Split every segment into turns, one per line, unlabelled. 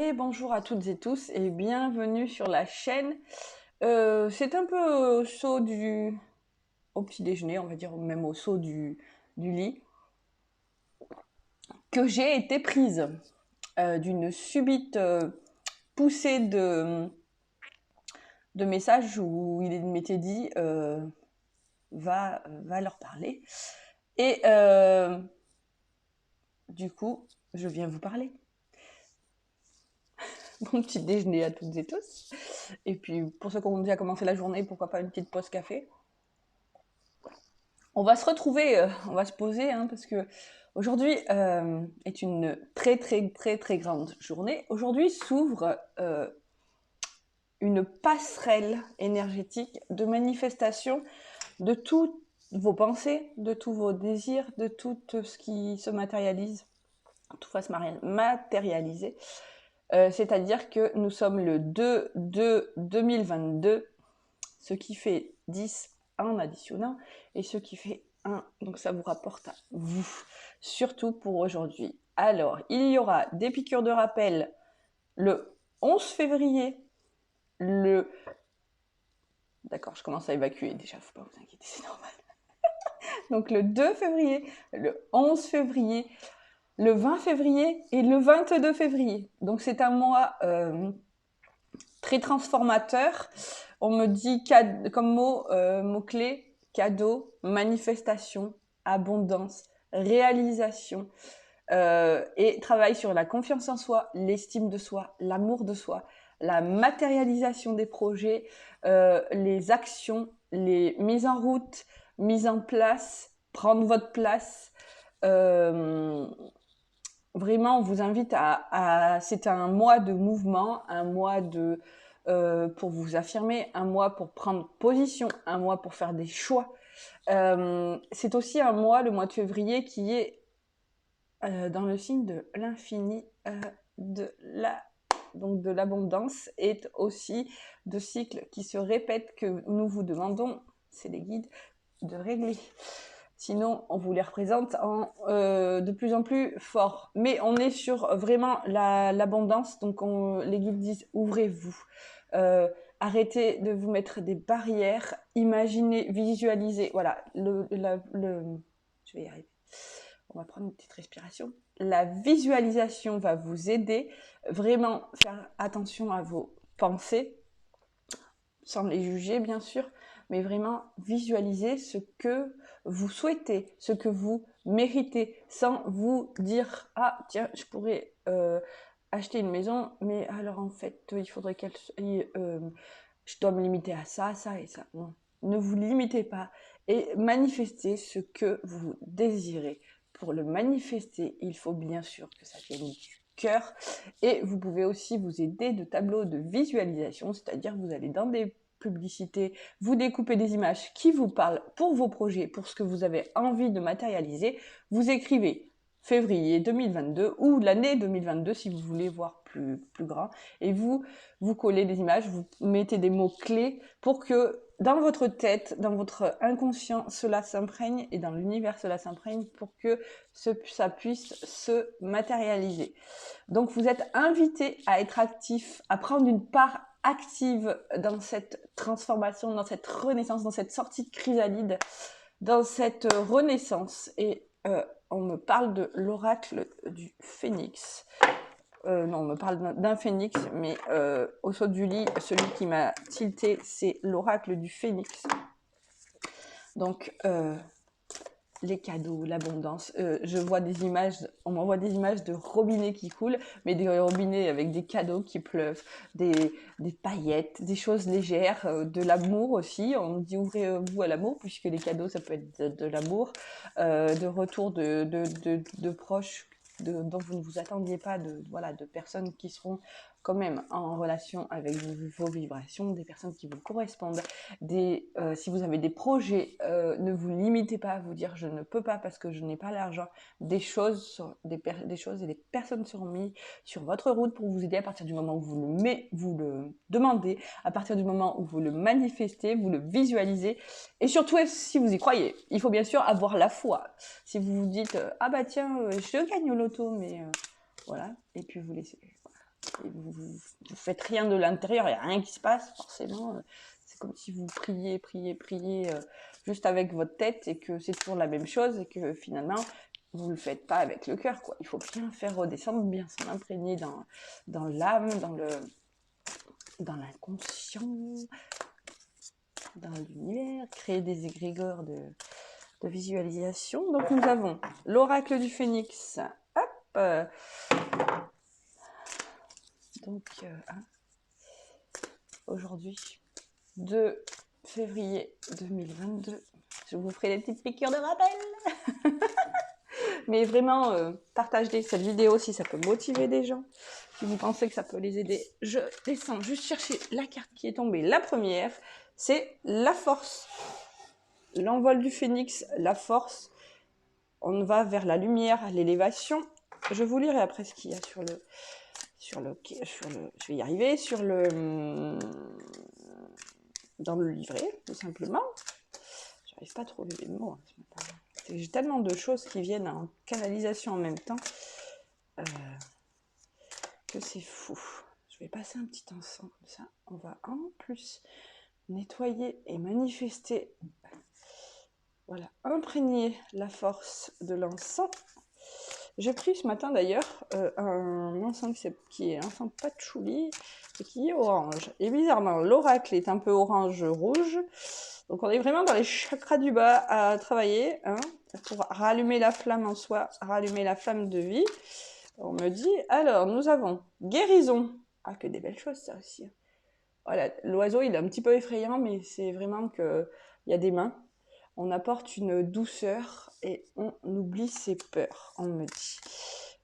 Et bonjour à toutes et tous et bienvenue sur la chaîne. C'est un peu au saut au petit déjeuner, on va dire, ou même au saut du lit, que j'ai été prise d'une subite poussée de messages où il m'était dit va leur parler. Et du coup, je viens vous parler. Bon petit déjeuner à toutes et tous. Et puis, pour ceux qui ont déjà commencé la journée, pourquoi pas une petite pause café. On va se retrouver, on va se poser, hein, parce que aujourd'hui est une très grande journée. Aujourd'hui s'ouvre une passerelle énergétique de manifestation de toutes vos pensées, de tous vos désirs, de tout ce qui se matérialise, tout va se matérialiser. C'est-à-dire que nous sommes le 2/2/2022, ce qui fait 10 en additionnant, et ce qui fait 1, donc ça vous rapporte à vous, surtout pour aujourd'hui. Alors, il y aura des piqûres de rappel le 11 février, D'accord, je commence à évacuer déjà, faut pas vous inquiéter, c'est normal. Donc le 2 février, le 11 février, le 20 février et le 22 février. Donc c'est un mois très transformateur. On me dit comme mot-clé, cadeau, manifestation, abondance, réalisation, et travail sur la confiance en soi, l'estime de soi, l'amour de soi, la matérialisation des projets, les actions, les mises en route, mises en place, prendre votre place. Vraiment, on vous invite c'est un mois de mouvement, un mois pour vous affirmer, un mois pour prendre position, un mois pour faire des choix. C'est aussi un mois, le mois de février, qui est dans le signe de l'infini, donc de l'abondance, et aussi de cycles qui se répètent que nous vous demandons, c'est les guides, de régler. Sinon, on vous les représente de plus en plus fort. Mais on est sur vraiment l'abondance, donc les guides disent ouvrez-vous. Arrêtez de vous mettre des barrières, imaginez, visualisez. Voilà, je vais y arriver. On va prendre une petite respiration. La visualisation va vous aider. Vraiment faire attention à vos pensées, sans les juger bien sûr, mais vraiment visualiser ce que vous souhaitez, ce que vous méritez, sans vous dire ah tiens je pourrais acheter une maison, mais alors en fait il faudrait je dois me limiter à ça, ça et ça. Non, ne vous limitez pas et manifestez ce que vous désirez. Pour le manifester, il faut bien sûr que ça vienne du cœur, et vous pouvez aussi vous aider de tableaux de visualisation, c'est-à-dire que vous allez dans des publicités, vous découpez des images qui vous parlent pour vos projets, pour ce que vous avez envie de matérialiser, vous écrivez février 2022 ou l'année 2022 si vous voulez voir plus grand, et vous collez des images, vous mettez des mots clés pour que dans votre tête, dans votre inconscient, cela s'imprègne, et dans l'univers cela s'imprègne pour que ça puisse se matérialiser. Donc vous êtes invité à être actif, à prendre une part active dans cette transformation, dans cette renaissance, dans cette sortie de chrysalide, dans cette renaissance. Et on me parle de l'oracle du phénix. Non, on me parle d'un phénix, mais au saut du lit, celui qui m'a tilté, c'est l'oracle du phénix. Donc, les cadeaux, l'abondance. Je vois des images, on m'envoie des images de robinets qui coulent, mais des robinets avec des cadeaux qui pleuvent, des paillettes, des choses légères, de l'amour aussi. On me dit ouvrez-vous à l'amour, puisque les cadeaux, ça peut être de l'amour, de retour de proches dont vous ne vous attendiez pas, de personnes qui seront quand même en relation avec vos vibrations, des personnes qui vous correspondent, si vous avez des projets, ne vous limitez pas à vous dire je ne peux pas parce que je n'ai pas l'argent. Des choses et des personnes seront mises sur votre route pour vous aider à partir du moment où vous le demandez, à partir du moment où vous le manifestez, vous le visualisez, et surtout si vous y croyez. Il faut bien sûr avoir la foi. Si vous vous dites ah bah tiens, je gagne au loto, mais voilà, et puis vous laissez. vous faites rien de l'intérieur, il n'y a rien qui se passe, forcément. C'est comme si vous priez juste avec votre tête et que c'est toujours la même chose et que finalement, vous ne le faites pas avec le cœur, quoi. Il faut bien faire redescendre, bien s'en imprégner dans l'âme, dans l'inconscient, dans l'univers, créer des égrégores de visualisation. Donc nous avons l'oracle du phénix. Hop, donc aujourd'hui, 2 février 2022. Je vous ferai des petites piqûres de rappel. Mais vraiment, partagez cette vidéo si ça peut motiver des gens. Si vous pensez que ça peut les aider, je descends juste chercher la carte qui est tombée. La première, c'est la force. L'envol du phénix, la force. On va vers la lumière, l'élévation. Je vous lirai après ce qu'il y a je vais y arriver, dans le livret, tout simplement. J'arrive pas à trouver les mots ce matin. J'ai tellement de choses qui viennent en canalisation en même temps que c'est fou. Je vais passer un petit encens comme ça. On va en plus nettoyer et manifester. Voilà, imprégner la force de l'encens. J'ai pris ce matin d'ailleurs un encens qui est encens patchouli et qui est orange. Et bizarrement, l'oracle est un peu orange-rouge. Donc on est vraiment dans les chakras du bas à travailler pour rallumer la flamme en soi, rallumer la flamme de vie. On me dit, alors nous avons guérison. Ah, que des belles choses ça aussi. Voilà, l'oiseau il est un petit peu effrayant, mais c'est vraiment qu'il y a des mains. On apporte une douceur et on oublie ses peurs, on me dit.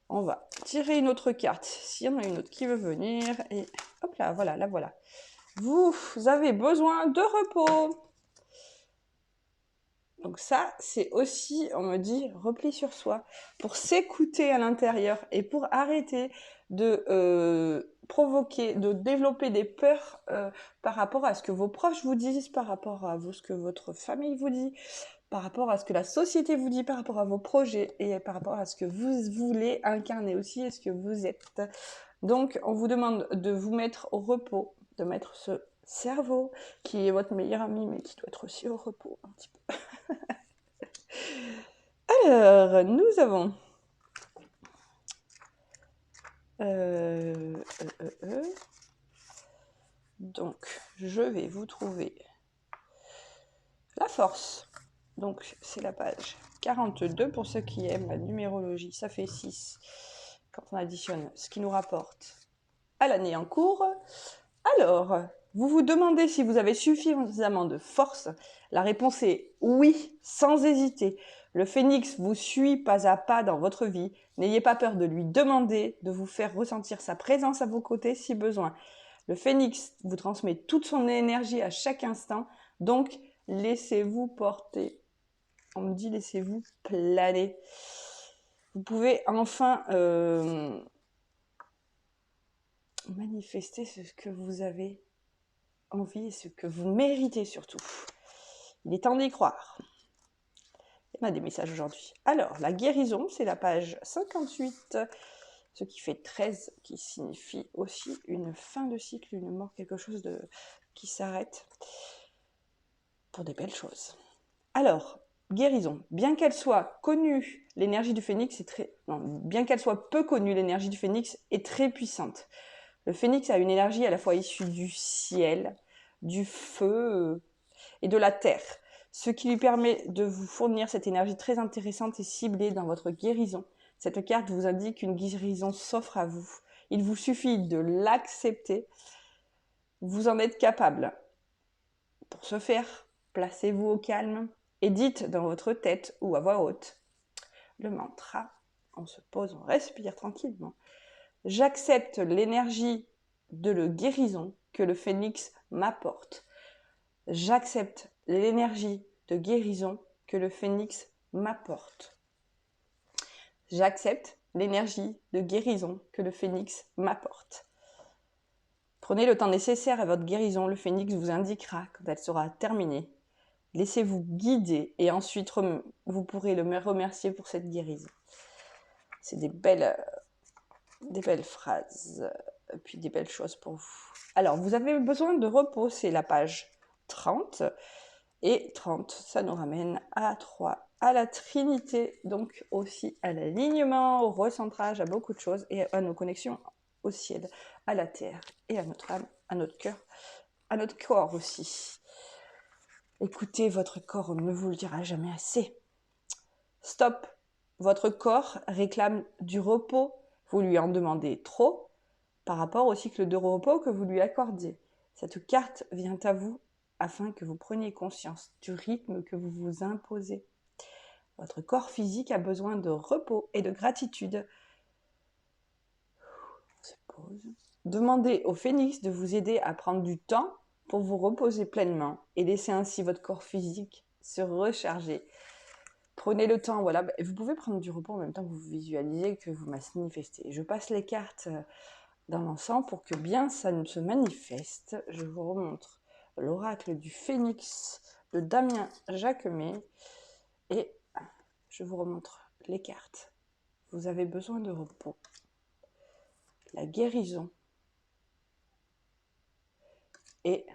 On va tirer une autre carte, s'il y en a une autre qui veut venir. Et hop là, voilà, la voilà. Vous avez besoin de repos. Donc ça, c'est aussi, on me dit, repli sur soi, pour s'écouter à l'intérieur et pour arrêter de provoquer, de développer des peurs par rapport à ce que vos proches vous disent, par rapport à ce que votre famille vous dit, par rapport à ce que la société vous dit, par rapport à vos projets et par rapport à ce que vous voulez incarner aussi et ce que vous êtes. Donc, on vous demande de vous mettre au repos, de mettre ce cerveau qui est votre meilleur ami mais qui doit être aussi au repos un petit peu. Alors, nous avons donc, je vais vous trouver la force. Donc, c'est la page 42 pour ceux qui aiment la numérologie. Ça fait 6 quand on additionne ce qui nous rapporte à l'année en cours. Alors, vous vous demandez si vous avez suffisamment de force. La réponse est oui, sans hésiter. Le phénix vous suit pas à pas dans votre vie. N'ayez pas peur de lui demander, de vous faire ressentir sa présence à vos côtés si besoin. Le phénix vous transmet toute son énergie à chaque instant, donc laissez-vous porter. On me dit laissez-vous planer. Vous pouvez enfin manifester ce que vous avez envie et ce que vous méritez surtout. Il est temps d'y croire. Il y en a des messages aujourd'hui. Alors, la guérison, c'est la page 58, ce qui fait 13, qui signifie aussi une fin de cycle, une mort, quelque chose qui s'arrête pour des belles choses. Alors, guérison, bien qu'elle soit connue, l'énergie du phénix est bien qu'elle soit peu connue, l'énergie du phénix est très puissante. Le phénix a une énergie à la fois issue du ciel, du feu et de la terre, ce qui lui permet de vous fournir cette énergie très intéressante et ciblée dans votre guérison. Cette carte vous indique qu'une guérison s'offre à vous. Il vous suffit de l'accepter. Vous en êtes capable. Pour ce faire, placez-vous au calme et dites dans votre tête ou à voix haute le mantra. On se pose, on respire tranquillement. J'accepte l'énergie de la guérison que le phénix m'apporte. J'accepte l'énergie de guérison que le phénix m'apporte. J'accepte l'énergie de guérison que le phénix m'apporte. Prenez le temps nécessaire à votre guérison, le phénix vous indiquera quand elle sera terminée. Laissez-vous guider et ensuite vous pourrez le remercier pour cette guérison. C'est des belles phrases. puis des belles choses pour vous. Alors, vous avez besoin de repos, c'est la page 30. Et 30, ça nous ramène à 3, à la Trinité, donc aussi à l'alignement, au recentrage, à beaucoup de choses, et à nos connexions au ciel, à la terre, et à notre âme, à notre cœur, à notre corps aussi. Écoutez, votre corps, on ne vous le dira jamais assez. Stop! Votre corps réclame du repos, vous lui en demandez trop, par rapport au cycle de repos que vous lui accordez. Cette carte vient à vous afin que vous preniez conscience du rythme que vous vous imposez. Votre corps physique a besoin de repos et de gratitude. On se pose. Demandez au phénix de vous aider à prendre du temps pour vous reposer pleinement et laisser ainsi votre corps physique se recharger. Prenez le temps, voilà. Vous pouvez prendre du repos en même temps que vous visualisez, que vous manifestez. Je passe les cartes dans l'ensemble pour que bien ça ne se manifeste. Je vous remontre l'oracle du Phénix de Damien Jacquemet et je vous remontre les cartes. Vous avez besoin de repos, la guérison et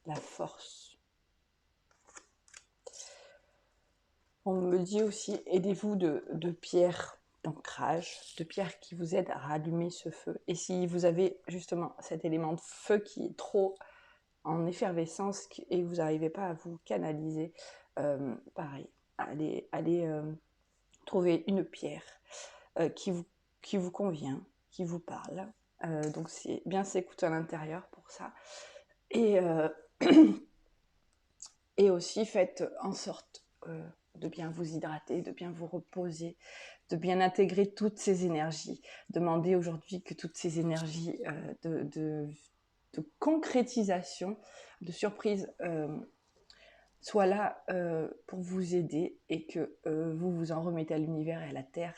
la force. On me dit aussi, aidez-vous de pierres d'ancrage, de pierres qui vous aident à rallumer ce feu. Et si vous avez justement cet élément de feu qui est trop en effervescence et vous n'arrivez pas à vous canaliser, pareil, allez trouver une pierre qui vous convient, qui vous parle. Donc c'est bien s'écouter à l'intérieur pour ça. Et, et aussi faites en sorte de bien vous hydrater, de bien vous reposer, de bien intégrer toutes ces énergies. Demandez aujourd'hui que toutes ces énergies de concrétisation, de surprise, soient là pour vous aider et que vous vous en remettez à l'univers et à la terre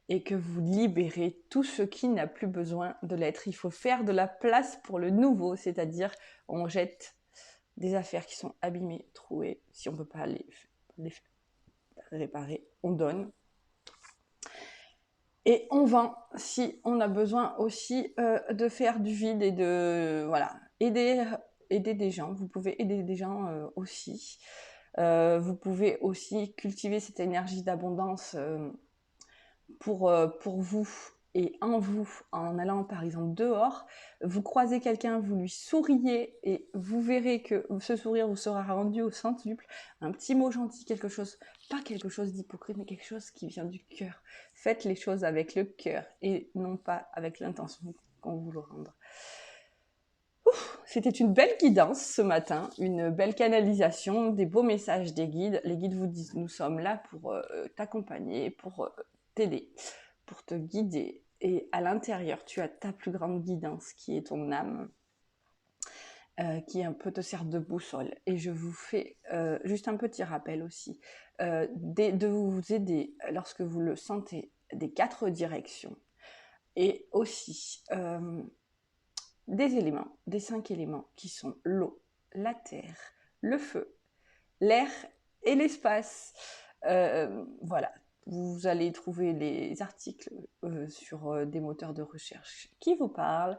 et que vous libérez tout ce qui n'a plus besoin de l'être. Il faut faire de la place pour le nouveau, c'est-à-dire on jette des affaires qui sont abîmées, trouées, si on ne peut pas les réparer, on donne. Et on vend si on a besoin aussi de faire du vide et de voilà, aider des gens. Vous pouvez aider des gens aussi. Vous pouvez aussi cultiver cette énergie d'abondance pour vous et en vous, en allant par exemple dehors, vous croisez quelqu'un, vous lui souriez et vous verrez que ce sourire vous sera rendu au centuple. Un petit mot gentil, quelque chose, pas quelque chose d'hypocrite, mais quelque chose qui vient du cœur. Faites les choses avec le cœur et non pas avec l'intention qu'on vous le rende. C'était une belle guidance ce matin, une belle canalisation, des beaux messages des guides. Les guides vous disent, nous sommes là pour t'accompagner, pour t'aider, pour te guider. Et à l'intérieur, tu as ta plus grande guidance qui est ton âme, qui un peu te sert de boussole. Et je vous fais juste un petit rappel aussi, de vous aider lorsque vous le sentez des 4 directions. Et aussi des éléments, des 5 éléments qui sont l'eau, la terre, le feu, l'air et l'espace. Voilà, vous allez trouver les articles sur des moteurs de recherche qui vous parlent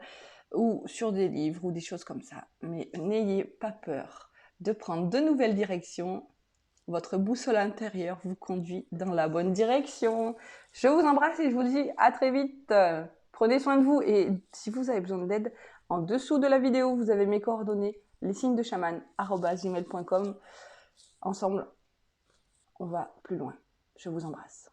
ou sur des livres ou des choses comme ça. Mais n'ayez pas peur de prendre de nouvelles directions. Votre boussole intérieure vous conduit dans la bonne direction. Je vous embrasse et je vous dis à très vite. Prenez soin de vous et si vous avez besoin d'aide, en dessous de la vidéo, vous avez mes coordonnées, lessignesdechaman@gmail.com. Ensemble, on va plus loin. Je vous embrasse.